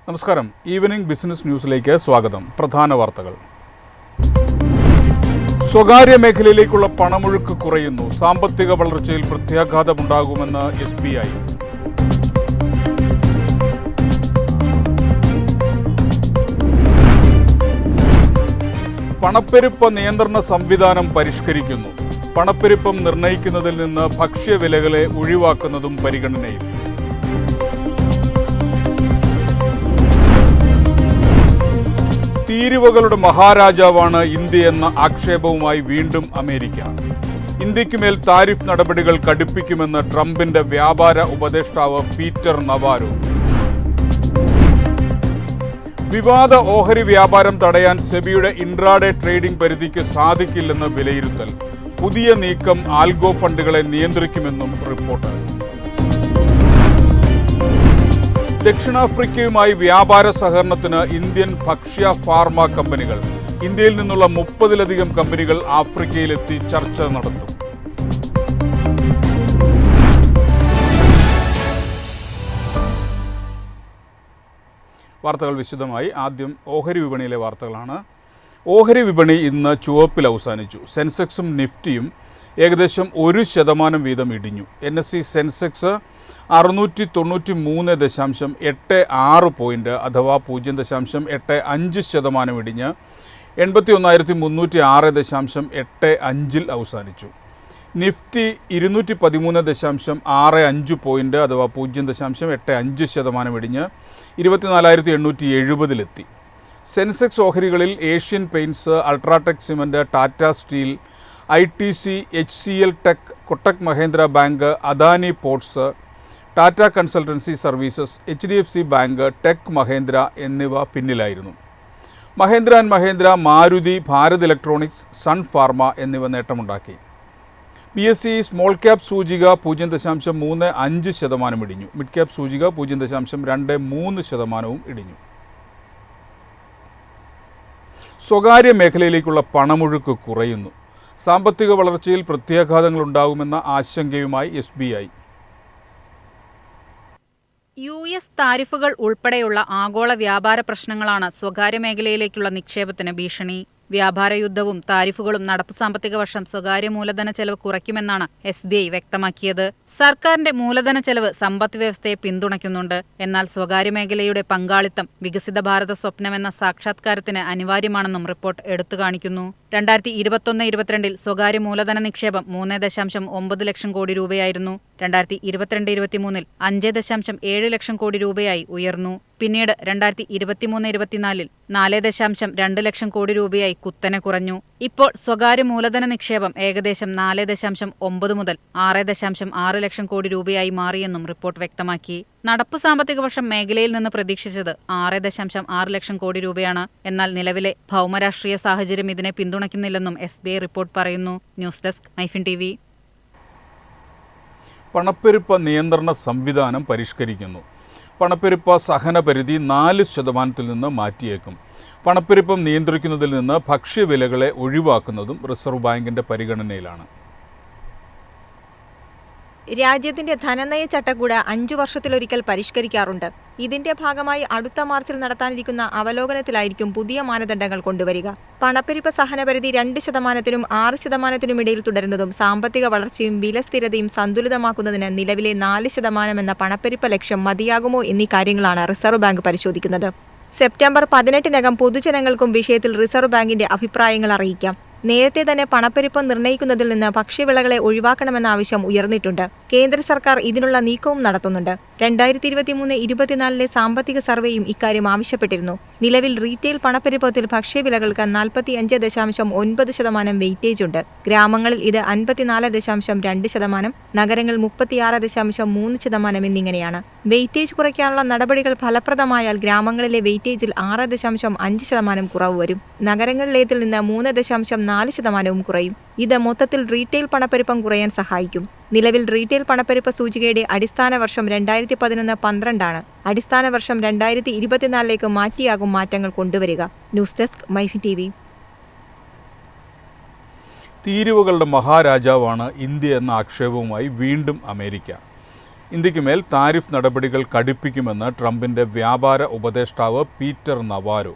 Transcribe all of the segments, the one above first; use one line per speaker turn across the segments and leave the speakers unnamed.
നമസ്കാരം. Evening business ന്യൂസിലേക്ക് സ്വാഗതം. പ്രധാന വാർത്തകൾ. സ്വകാര്യ മേഖലയിലേക്കുള്ള പണമൊഴുക്ക് കുറയുന്നു. സാമ്പത്തിക വളർച്ചയിൽ പ്രത്യാഘാതമുണ്ടാകുമെന്ന് SBI. പണപ്പെരുപ്പ നിയന്ത്രണ സംവിധാനം പരിഷ്കരിക്കുന്നു. പണപ്പെരുപ്പം നിർണ്ണയിക്കുന്നതിൽ നിന്ന് ഭക്ഷ്യവിലകളെ ഒഴിവാക്കുന്നതും പരിഗണനയിൽ. തീരുവകളുടെ മഹാരാജാവാണ് ഇന്ത്യ എന്ന ആക്ഷേപവുമായി വീണ്ടും അമേരിക്ക. ഇന്ത്യക്കുമേൽ താരിഫ് നടപടികൾ കടുപ്പിക്കുമെന്ന് ട്രംപിന്റെ വ്യാപാര ഉപദേഷ്ടാവ് പീറ്റർ നവാരോ. വിവാദ ഓഹരി വ്യാപാരം തടയാൻ സെബിയുടെ ഇൻട്രാഡേ ട്രേഡിംഗ് പരിധിക്ക് സാധിക്കില്ലെന്ന് വിലയിരുത്തൽ. പുതിയ നീക്കം ആൽഗോ ഫണ്ടുകളെ നിയന്ത്രിക്കുമെന്നും റിപ്പോർട്ട്. ദക്ഷിണാഫ്രിക്കയുമായി വ്യാപാര സഹകരണത്തിന് ഇന്ത്യൻ ഭക്ഷ്യ ഫാർമ കമ്പനികൾ. ഇന്ത്യയിൽ നിന്നുള്ള 30-ലധികം കമ്പനികൾ ആഫ്രിക്കയിലെത്തി ചർച്ച നടത്തും. വാർത്തകൾ വിശദമായി. ആദ്യം ഓഹരി വിപണിയിലെ വാർത്തകളാണ്. ഓഹരി വിപണി ഇന്ന് ചുവപ്പിൽ അവസാനിച്ചു. സെൻസെക്സും നിഫ്റ്റിയും ഏകദേശം 1% വീതം ഇടിഞ്ഞു. NSE സെൻസെക്സ് 693.86 പോയിന്റ് അഥവാ 0.85% ഇടിഞ്ഞ് 81,306.85 അവസാനിച്ചു. നിഫ്റ്റി 213.65 പോയിന്റ് അഥവാ 0.85% ഇടിഞ്ഞ് 24,870 സെൻസെക്സ് ഓഹരികളിൽ Asian Paints, UltraTech Cement, Tata Steel, ITC, HCL Tech, Kotak Mahindra Bank, Adani Ports, Tata Consultancy Services, HDFC Bank, Tech Mahindra എന്നിവ പിന്നിലായിരുന്നു. Mahindra and Mahindra, Maruti, Bharat Electronics, Sun Pharma എന്നിവ നേട്ടമുണ്ടാക്കി. BSE സ്മോൾ ക്യാപ് സൂചിക 0.35% ഇടിഞ്ഞു. മിഡ് ക്യാപ് സൂചിക 0.23% ഇടിഞ്ഞു. സ്വകാര്യ മേഖലയിലേക്കുള്ള പണമൊഴുക്ക് കുറയുന്നു. സാമ്പത്തിക വളർച്ചയിൽ പ്രത്യാഘാതങ്ങളുണ്ടാകുമെന്ന ആശങ്കയുമായി SBI.
US താരിഫുകൾ ഉൾപ്പെടെയുള്ള ആഗോള വ്യാപാര പ്രശ്നങ്ങളാണ് സ്വകാര്യ മേഖലയിലേക്കുള്ള നിക്ഷേപത്തിന് ഭീഷണി. വ്യാപാര യുദ്ധവും താരിഫുകളും നടപ്പു സാമ്പത്തിക വർഷം സ്വകാര്യ മൂലധന ചെലവ് കുറയ്ക്കുമെന്നാണ് SBI വ്യക്തമാക്കിയത്. സർക്കാരിന്റെ മൂലധന ചെലവ് സമ്പദ് വ്യവസ്ഥയെ പിന്തുണയ്ക്കുന്നുണ്ട്. എന്നാൽ സ്വകാര്യ മേഖലയുടെ പങ്കാളിത്തം വികസിത ഭാരത സ്വപ്നമെന്ന സാക്ഷാത്കാരത്തിന് അനിവാര്യമാണെന്നും റിപ്പോർട്ട് എടുത്തുകാണിക്കുന്നു. 2021-22 സ്വകാര്യ മൂലധന നിക്ഷേപം 3.9 ലക്ഷം കോടി രൂപയായിരുന്നു. 2022-23 5.7 ലക്ഷം കോടി രൂപയായി ഉയർന്നു. പിന്നീട് 2023-24 4.2 ലക്ഷം കോടി രൂപയായി കുത്തനെ കുറഞ്ഞു. ഇപ്പോൾ സ്വകാര്യ മൂലധന നിക്ഷേപം ഏകദേശം 4.9 മുതൽ 6.6 ലക്ഷം കോടി രൂപയായി മാറിയെന്നും റിപ്പോർട്ട് വ്യക്തമാക്കി. നടപ്പു സാമ്പത്തിക വർഷം മേഖലയിൽ നിന്ന് പ്രതീക്ഷിച്ചത് 6.6 ലക്ഷം കോടി രൂപയാണ്. എന്നാൽ നിലവിലെ ഭൗമരാഷ്ട്രീയ സാഹചര്യം ഇതിനെ പിന്തുണയ്ക്കുന്നില്ലെന്നും SBI റിപ്പോർട്ട് പറയുന്നു. News desk MyFin TV.
പണപ്പെരുപ്പ നിയന്ത്രണ സംവിധാനം പരിഷ്കരിക്കുന്നു. പണപ്പെരുപ്പ സഹനപരിധി 4% നിന്ന് മാറ്റിയേക്കും. പണപ്പെരുപ്പം നിയന്ത്രിക്കുന്നതിൽ നിന്ന് ഭക്ഷ്യവിലകളെ ഒഴിവാക്കുന്നതും റിസർവ് ബാങ്കിന്റെ പരിഗണനയിലാണ്.
രാജ്യത്തിന്റെ ധനനയ ചട്ടക്കൂട് 5 വർഷത്തിലൊരിക്കൽ പരിഷ്കരിക്കാറുണ്ട്. ഇതിന്റെ ഭാഗമായി അടുത്ത മാർച്ചിൽ നടത്താനിരിക്കുന്ന അവലോകനത്തിലായിരിക്കും പുതിയ മാനദണ്ഡങ്ങൾ കൊണ്ടുവരിക. പണപ്പെരുപ്പ സഹനപരിധി 2%-നും 6%-നും ഇടയിൽ തുടരുന്നതും സാമ്പത്തിക വളർച്ചയും വിലസ്ഥിരതയും സന്തുലിതമാക്കുന്നതിന് നിലവിലെ 4% എന്ന പണപ്പെരുപ്പ ലക്ഷ്യം മതിയാകുമോ എന്നീ കാര്യങ്ങളാണ് റിസർവ് ബാങ്ക് പരിശോധിക്കുന്നത്. സെപ്റ്റംബർ 18-നകം പൊതുജനങ്ങൾക്കും വിഷയത്തിൽ റിസർവ് ബാങ്കിന്റെ അഭിപ്രായങ്ങൾ അറിയിക്കാം. നേരത്തെ തന്നെ പണപ്പെരുപ്പം നിർണ്ണയിക്കുന്നതിൽ നിന്ന് ഭക്ഷ്യവിളകളെ ഒഴിവാക്കണമെന്ന ആവശ്യം ഉയർന്നിട്ടുണ്ട്. കേന്ദ്ര സർക്കാർ ഇതിനുള്ള നീക്കവും നടത്തുന്നുണ്ട്. 2023-24 സാമ്പത്തിക സർവേയും ഇക്കാര്യം ആവശ്യപ്പെട്ടിരുന്നു. നിലവിൽ റീറ്റെയിൽ പണപ്പെരുപ്പത്തിൽ ഭക്ഷ്യവിലകൾക്ക് 45.9% വെയിറ്റേജ് ഉണ്ട്. ഗ്രാമങ്ങളിൽ ഇത് 54.2%, നഗരങ്ങൾ 36.3% എന്നിങ്ങനെയാണ്. വെയിറ്റേജ് കുറയ്ക്കാനുള്ള നടപടികൾ ഫലപ്രദമായാൽ ഗ്രാമങ്ങളിലെ വെയിറ്റേജിൽ 6.5% കുറവ് വരും. നഗരങ്ങളിലേതിൽ നിന്ന് 3.4% കുറയും. ഇത് മൊത്തത്തിൽ റീറ്റെയിൽ പണപ്പെരുപ്പം കുറയാൻ സഹായിക്കും. നിലവിൽ റീറ്റെയിൽ പണപ്പെരുപ്പ സൂചികയുടെ അടിസ്ഥാന വർഷം 2011-12 അടിസ്ഥാന വർഷം 2024 മാറ്റിയാകും മാറ്റങ്ങൾ കൊണ്ടുവരിക. News desk MyFin TV.
തീരുവകളുടെ മഹാരാജാവാണ് ഇന്ത്യ എന്ന ആക്ഷേപവുമായി വീണ്ടും അമേരിക്ക. ഇന്ത്യക്ക് മേൽ താരിഫ് നടപടികൾ കടുപ്പിക്കുമെന്ന് ട്രംപിൻ്റെ വ്യാപാര ഉപദേഷ്ടാവ് പീറ്റർ നവാരോ.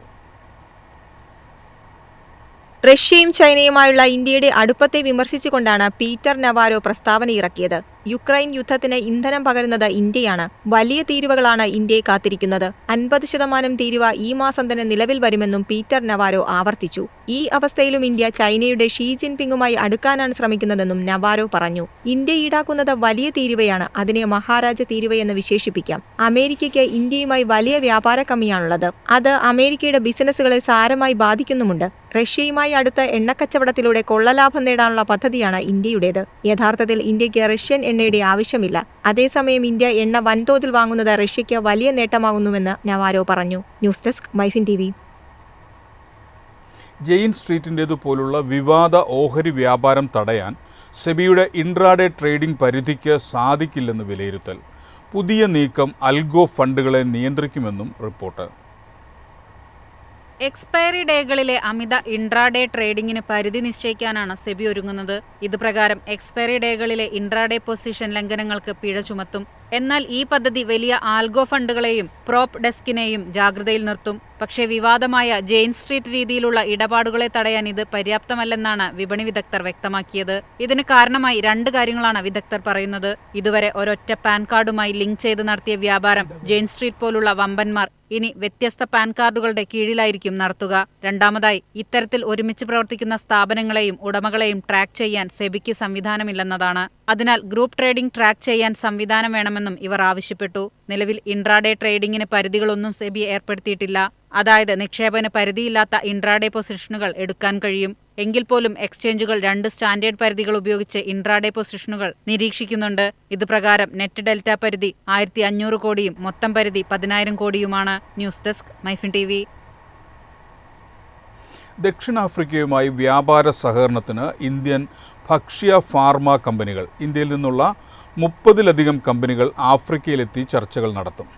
റഷ്യയും ചൈനയുമായുള്ള ഇന്ത്യയുടെ അടുപ്പത്തെ വിമർശിച്ചുകൊണ്ടാണ് പീറ്റർ നവാരോ പ്രസ്താവന ഇറക്കിയത്. യുക്രൈൻ യുദ്ധത്തിന് ഇന്ധനം പകരുന്നത് ഇന്ത്യയാണ്. വലിയ തീരുവകളാണ് ഇന്ത്യയെ കാത്തിരിക്കുന്നത്. 50% തീരുവ ഈ മാസം തന്നെ നിലവിൽ വരുമെന്നും പീറ്റർ നവാരോ ആവർത്തിച്ചു. ഈ അവസ്ഥയിലും ഇന്ത്യ ചൈനയുടെ ഷീ ജിൻപിങ്ങുമായി അടുക്കാനാണ് ശ്രമിക്കുന്നതെന്നും നവാരോ പറഞ്ഞു. ഇന്ത്യ ഈടാക്കുന്നത് വലിയ തീരുവയാണ്. അതിനെ മഹാരാജ തീരുവയെന്ന് വിശേഷിപ്പിക്കാം. അമേരിക്കയ്ക്ക് ഇന്ത്യയുമായി വലിയ വ്യാപാര കമ്മിയാണുള്ളത്. അത് അമേരിക്കയുടെ ബിസിനസ്സുകളെ സാരമായി ബാധിക്കുന്നുമുണ്ട്. റഷ്യയുമായി അടുത്ത എണ്ണക്കച്ചവടത്തിലൂടെ കൊള്ളലാഭം നേടാനുള്ള പദ്ധതിയാണ് ഇന്ത്യയുടേത്. യഥാർത്ഥത്തിൽ ഇന്ത്യക്ക് റഷ്യൻ എണ്ണയുടെ ആവശ്യമില്ല. അതേസമയം ഇന്ത്യ എണ്ണ വൻതോതിൽ വാങ്ങുന്നത് റഷ്യയ്ക്ക് വലിയ നേട്ടമാകുന്നുവെന്ന് നവാരോ പറഞ്ഞു. News desk MyFin TV.
Jane സ്ട്രീറ്റിൻ്റേതുപോലുള്ള വിവാദ ഓഹരി വ്യാപാരം തടയാൻ സെബിയുടെ ഇൻട്രാഡേ ട്രേഡിംഗ് പരിധിക്ക് സാധിക്കില്ലെന്ന് വിലയിരുത്തൽ. പുതിയ നീക്കം അൽഗോ ഫണ്ടുകളെ നിയന്ത്രിക്കുമെന്നും റിപ്പോർട്ട്.
എക്സ്പയറി ഡേകളിലെ അമിത ഇൻട്രാഡേ ട്രേഡിംഗിന് പരിധി നിശ്ചയിക്കാനാണ് സെബി ഒരുങ്ങുന്നത്. ഇതുപ്രകാരം എക്സ്പയറി ഡേകളിലെ ഇൻട്രാഡേ പൊസിഷൻ ലംഘനങ്ങൾക്ക് പിഴ ചുമത്തും. എന്നാൽ ഈ പദ്ധതി വലിയ ആൽഗോ ഫണ്ടുകളെയും പ്രോപ്പ് ഡെസ്കിനെയും ജാഗ്രതയിൽ നിർത്തും. പക്ഷേ വിവാദമായ ജെയിൻ സ്ട്രീറ്റ് രീതിയിലുള്ള ഇടപാടുകളെ തടയാൻ ഇത് പര്യാപ്തമല്ലെന്നാണ് വിപണി വിദഗ്ധർ വ്യക്തമാക്കിയത്. ഇതിന് കാരണമായി 2 കാര്യങ്ങളാണ് വിദഗ്ധർ പറയുന്നത്. ഇതുവരെ ഒരൊറ്റ പാൻ കാർഡുമായി ലിങ്ക് ചെയ്ത് നടത്തിയ വ്യാപാരം ജെയിൻ സ്ട്രീറ്റ് പോലുള്ള വമ്പന്മാർ ഇനി വ്യത്യസ്ത പാൻ കാർഡുകളുടെ കീഴിലായിരിക്കും നടത്തുക. രണ്ടാമതായി, ഇത്തരത്തിൽ ഒരുമിച്ച് പ്രവർത്തിക്കുന്ന സ്ഥാപനങ്ങളെയും ഉടമകളെയും ട്രാക്ക് ചെയ്യാൻ സെബിക്ക് സംവിധാനമില്ലെന്നതാണ്. അതിനാൽ ഗ്രൂപ്പ് ട്രേഡിംഗ് ട്രാക്ക് ചെയ്യാൻ സംവിധാനം വേണമെന്നും ഇവർ ആവശ്യപ്പെട്ടു. നിലവിൽ ഇൻട്രാഡേ ട്രേഡിംഗിന് പരിധികളൊന്നും സെബി ഏർപ്പെടുത്തിയിട്ടില്ല. അതായത് നിക്ഷേപന പരിധിയില്ലാത്ത ഇൻട്രാഡേ പൊസിഷനുകൾ എടുക്കാൻ കഴിയും. എങ്കിൽ പോലും എക്സ്ചേഞ്ചുകൾ 2 സ്റ്റാൻഡേർഡ് പരിധികൾ ഉപയോഗിച്ച് ഇൻട്രാഡേ പൊസിഷനുകൾ നിരീക്ഷിക്കുന്നുണ്ട്. ഇതുപ്രകാരം നെറ്റ് ഡെൽറ്റ പരിധി 1500 കോടിയും മൊത്തം പരിധി 10,000 കോടിയുമാണ്. News desk MyFin TV.
ദക്ഷിണാഫ്രിക്കയുമായി വ്യാപാര സഹകരണത്തിന് ഇന്ത്യൻ ഭക്ഷ്യ ഫാർമ കമ്പനികൾ ഇന്ത്യയിൽ നിന്നുള്ള 30-ലധികം കമ്പനികൾ ആഫ്രിക്കയിലെത്തി ചർച്ചകൾ നടത്തും.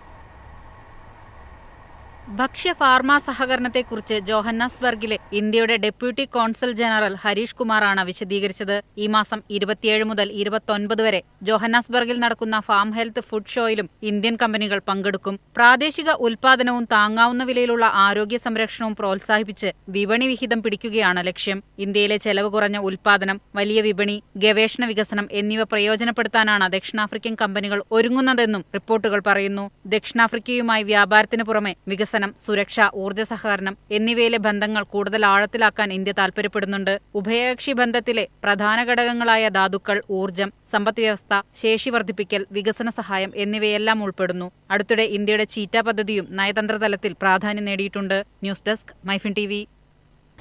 ഭക്ഷ്യ ഫാർമ സഹകരണത്തെക്കുറിച്ച് ജോഹന്നാസ്ബർഗിലെ ഇന്ത്യയുടെ ഡെപ്യൂട്ടി കോൺസൽ ജനറൽ ഹരീഷ് കുമാറാണ് വിശദീകരിച്ചത്. ഈ മാസം 27 മുതൽ 29 വരെ ജോഹന്നാസ്ബർഗിൽ നടക്കുന്ന ഫാം ഹെൽത്ത് ഫുഡ് ഷോയിലും ഇന്ത്യൻ കമ്പനികൾ പങ്കെടുക്കും. പ്രാദേശിക ഉൽപാദനവും താങ്ങാവുന്ന വിലയിലുള്ള ആരോഗ്യ സംരക്ഷണവും പ്രോത്സാഹിപ്പിച്ച് വിപണി വിഹിതം പിടിക്കുകയാണ് ലക്ഷ്യം. ഇന്ത്യയിലെ ചെലവ് കുറഞ്ഞ ഉൽപാദനം, വലിയ വിപണി, ഗവേഷണ വികസനം എന്നിവ പ്രയോജനപ്പെടുത്താനാണ് ദക്ഷിണാഫ്രിക്കൻ കമ്പനികൾ ഒരുങ്ങുന്നതെന്നും റിപ്പോർട്ടുകൾ പറയുന്നു. ദക്ഷിണാഫ്രിക്കയുമായി വ്യാപാരത്തിന് പുറമെ വികസനം, സുരക്ഷ, ഊർജ്ജ സഹകരണം എന്നിവയിലെ ബന്ധങ്ങൾ കൂടുതൽ ആഴത്തിലാക്കാൻ ഇന്ത്യ താൽപര്യപ്പെടുന്നുണ്ട്. ഉഭയകക്ഷി ബന്ധത്തിലെ പ്രധാന ഘടകങ്ങളായ ധാതുക്കൾ, ഊർജ്ജം, സമ്പദ്വ്യവസ്ഥ, ശേഷി വർദ്ധിപ്പിക്കൽ, വികസന സഹായം എന്നിവയെല്ലാം ഉൾപ്പെടുന്നു. അടുത്തിടെ ഇന്ത്യയുടെ ചീറ്റ പദ്ധതിയും നയതന്ത്ര തലത്തിൽ പ്രാധാന്യം നേടിയിട്ടുണ്ട്. News desk MyFin TV.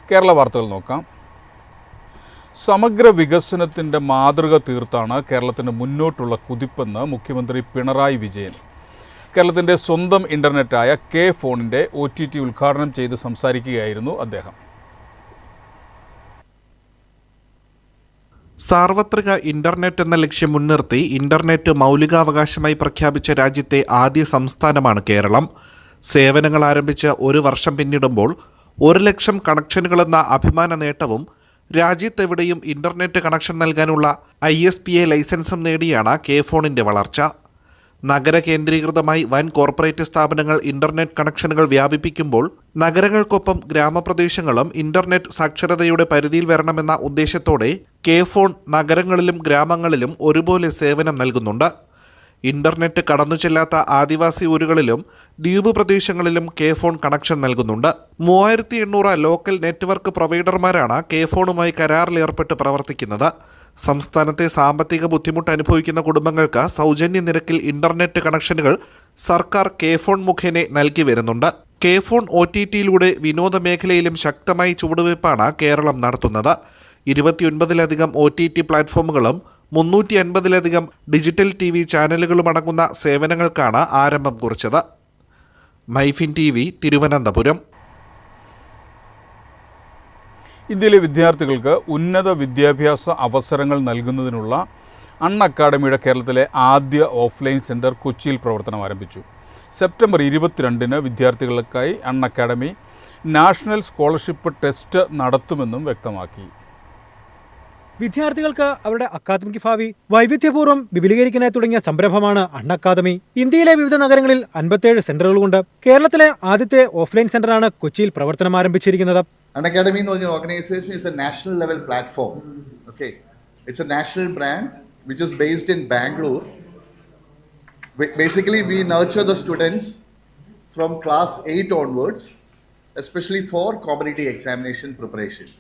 Kerala വാർത്തകൾ നോക്കാം. സമഗ്ര വികസനത്തിൻ്റെ മാതൃക തീർത്താണ് കേരളത്തിന് മുന്നോട്ടുള്ള കുതിപ്പെന്ന് മുഖ്യമന്ത്രി പിണറായി വിജയൻ. കേരളത്തിൻ്റെ സ്വന്തം ഇൻ്റർനെറ്റായ കെ ഫോണിൻ്റെ OTT ഉദ്ഘാടനം ചെയ്ത് സംസാരിക്കുകയായിരുന്നു അദ്ദേഹം.
സാർവത്രിക ഇന്റർനെറ്റ് എന്ന ലക്ഷ്യം മുൻനിർത്തി ഇന്റർനെറ്റ് മൗലികാവകാശമായി പ്രഖ്യാപിച്ച രാജ്യത്തെ ആദ്യ സംസ്ഥാനമാണ് കേരളം. സേവനങ്ങൾ ആരംഭിച്ച് 1 വർഷം പിന്നിടുമ്പോൾ 1 ലക്ഷം കണക്ഷനുകളെന്ന അഭിമാന നേട്ടവും രാജ്യത്തെവിടെയും ഇന്റർനെറ്റ് കണക്ഷൻ നൽകാനുള്ള ISPA ലൈസൻസും നേടിയാണ് കെ ഫോണിൻ്റെ വളർച്ച. നഗര കേന്ദ്രീകൃതമായി വൻ കോർപ്പറേറ്റ് സ്ഥാപനങ്ങൾ ഇന്റർനെറ്റ് കണക്ഷനുകൾ വ്യാപിപ്പിക്കുമ്പോൾ നഗരങ്ങൾക്കൊപ്പം ഗ്രാമപ്രദേശങ്ങളും ഇന്റർനെറ്റ് സാക്ഷരതയുടെ പരിധിയിൽ വരണമെന്ന ഉദ്ദേശത്തോടെ കെ ഫോൺ നഗരങ്ങളിലും ഗ്രാമങ്ങളിലും ഒരുപോലെ സേവനം നൽകുന്നുണ്ട്. ഇന്റർനെറ്റ് കടന്നു ചെല്ലാത്ത ആദിവാസി ഊരുകളിലും ദ്വീപ് പ്രദേശങ്ങളിലും കെ ഫോൺ കണക്ഷൻ നൽകുന്നുണ്ട്. 3800 ലോക്കൽ നെറ്റ്വർക്ക് പ്രൊവൈഡർമാരാണ് കെ ഫോണുമായി കരാറിലേർപ്പെട്ട് പ്രവർത്തിക്കുന്നത്. സംസ്ഥാനത്തെ സാമ്പത്തിക ബുദ്ധിമുട്ട് അനുഭവിക്കുന്ന കുടുംബങ്ങൾക്ക് സൗജന്യ നിരക്കിൽ ഇന്റർനെറ്റ് കണക്ഷനുകൾ സർക്കാർ കെ ഫോൺ മുഖേന നൽകി വരുന്നുണ്ട്. കെ ഫോൺ OTTയിലൂടെ വിനോദ മേഖലയിലും ശക്തമായി ചുവടുവയ്പ്പാണ് കേരളം നടത്തുന്നത്. 29-ലധികം OTT പ്ലാറ്റ്ഫോമുകളും 350-ലധികം ഡിജിറ്റൽ TV ചാനലുകളും അടങ്ങുന്ന സേവനങ്ങൾക്കാണ് ആരംഭം കുറിച്ചത്. മൈഫിൻ TV, തിരുവനന്തപുരം.
ഇന്ത്യയിലെ വിദ്യാർത്ഥികൾക്ക് ഉന്നത വിദ്യാഭ്യാസ അവസരങ്ങൾ നൽകുന്നതിനുള്ള അക്കാഡമിയുടെ കേരളത്തിലെ ആദ്യ ഓഫ്ലൈൻ സെൻറ്റർ കൊച്ചിയിൽ പ്രവർത്തനം ആരംഭിച്ചു. സെപ്റ്റംബർ 22-ന് വിദ്യാർത്ഥികൾക്കായി അക്കാഡമി നാഷണൽ സ്കോളർഷിപ്പ് ടെസ്റ്റ് നടത്തുമെന്നും വ്യക്തമാക്കി.
വിദ്യാർത്ഥികൾക്ക് അവരുടെ അക്കാദമിക് ഭാവി വൈവിധ്യപൂർവ്വം വിപുലീകരിക്കാനായി തുടങ്ങിയ സംരംഭമാണ് അക്കാദമി. ഇന്ത്യയിലെ വിവിധ നഗരങ്ങളിൽ 57 സെന്ററുകളുണ്ട്. കേരളത്തിലെ ആദ്യത്തെ ഓഫ്ലൈൻ സെന്ററാണ് കൊച്ചിയിൽ പ്രവർത്തനം ആരംഭിച്ചിരിക്കുന്നത്.
Unacademy എന്ന് പറഞ്ഞ organisation is a national level platform. Okay, it's a national brand which is based in Bangalore. Basically, we nurture the students from class 8 onwards, especially for competitive examination preparations.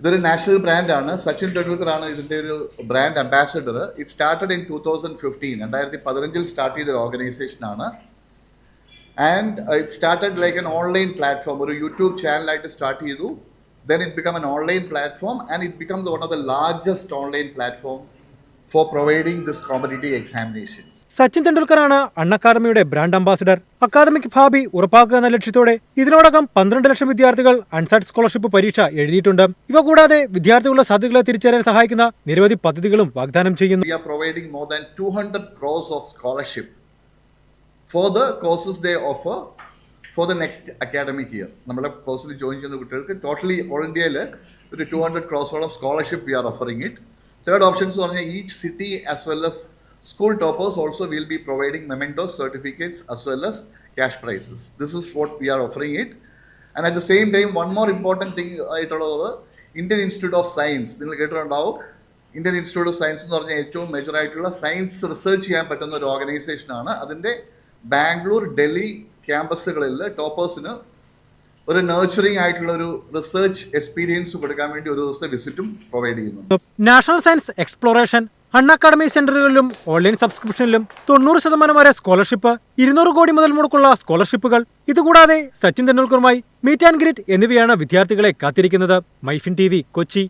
ഇതൊരു national ബ്രാൻഡാണ്. സച്ചിൻ ടെണ്ടുൽക്കർ ആണ് ഇതിൻ്റെ ഒരു brand ambassador. It started in 2015 start ചെയ്ത ഒരു ഓർഗനൈസേഷനാണ്. And it started like an online platform. ഒരു YouTube ചാനലായിട്ട് സ്റ്റാർട്ട് ചെയ്തു. Then it become an online platform and it become one of the largest online platform for providing this competitive examinations.
Sachin തെണ്ടുൽക്കറാണ് അക്കാദമിയുടെ brand ambassador. Academic ഭാവി ഉറപ്പാക്കുക എന്ന ലക്ഷ്യത്തോടെ ഇതിനോടകം 12 ലക്ഷം വിദ്യാർത്ഥികൾ അൺസാറ്റ് സ്കോളർഷിപ്പ് പരീക്ഷ എഴുതിയിട്ടുണ്ട്. ഇവ കൂടാതെ വിദ്യാർത്ഥികളുടെ സാധ്യതകളെ തിരിച്ചറിയാൻ സഹായിക്കുന്ന നിരവധി പദ്ധതികളും വാഗ്ദാനം ചെയ്യുന്നു.
We are providing more than 200 crores of scholarship for the courses they offer for the next academic year. നമ്മുടെ കോഴ്സിൽ ജോയിൻ ചെയ്യുന്ന കുട്ടികൾക്ക് ടോട്ടലി ഓൾ ഇന്ത്യയിൽ ഒരു 200 crores scholarship we are offering it. Third option is on each city as well as school toppers also will be providing mementos, certificates as well as cash prizes. This is what we are offering it. And at the same time, one more important thing, Indian Institute of Science. Indian Institute of Science എന്ന് പറഞ്ഞാൽ ഏറ്റവും major ആയിട്ടുള്ള science research ചെയ്യാൻ പറ്റുന്ന ഒരു ഓർഗനൈസേഷനാണ്. അതിൻ്റെ ബാംഗ്ലൂർ, ഡൽഹി ക്യാമ്പസുകളിൽ ടോപ്പേഴ്സിന് ഒരു നർച്ചറിംഗ് ആയിട്ടുള്ള ഒരു റിസർച്ച് എക്സ്പീരിയൻസ് കൊടുക്കാൻ വേണ്ടി ഒരു ദിവസത്തെ വിസിറ്റും പ്രൊവൈഡ് ചെയ്യുന്നു.
നാഷണൽ സയൻസ് എക്സ്പ്ലോറേഷൻ അക്കാദമി സെന്ററുകളിലും ഓൺലൈൻ സബ്സ്ക്രിപ്ഷനിലും 90% വരെ സ്കോളർഷിപ്പ്, 200 കോടി മുതൽ മുടക്കുള്ള സ്കോളർഷിപ്പുകൾ. ഇതുകൂടാതെ സച്ചിൻ തെണ്ടുൽക്കറുമായി മീറ്റ് ആൻഡ് ഗ്രീറ്റ് എന്നിവയാണ് വിദ്യാർത്ഥികളെ കാത്തിരിക്കുന്നത്. മൈഫിൻ TV, കൊച്ചി.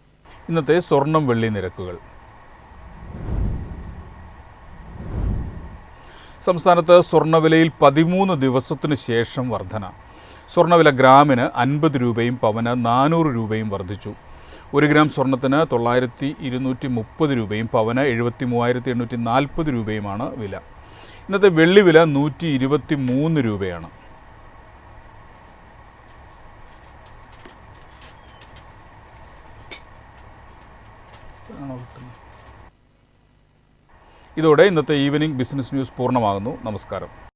ഇന്നത്തെ സ്വർണം വെള്ളി നിരക്കുകൾ. സംസ്ഥാനത്ത് സ്വർണ്ണവിലയിൽ 13 ദിവസത്തിനു ശേഷം വർധന. സ്വർണ്ണവില ഗ്രാമിന് 50 രൂപയും പവന് 400 രൂപയും വർദ്ധിച്ചു. 1 ഗ്രാം സ്വർണത്തിന് 9230 രൂപയും പവന് 73,840 രൂപയുമാണ് വില. ഇന്നത്തെ വെള്ളി വില 123 രൂപയാണ്. ഇതോടെ ഇന്നത്തെ ഈവനിംഗ് ബിസിനസ് ന്യൂസ് പൂർണ്ണമാകുന്നു. നമസ്കാരം.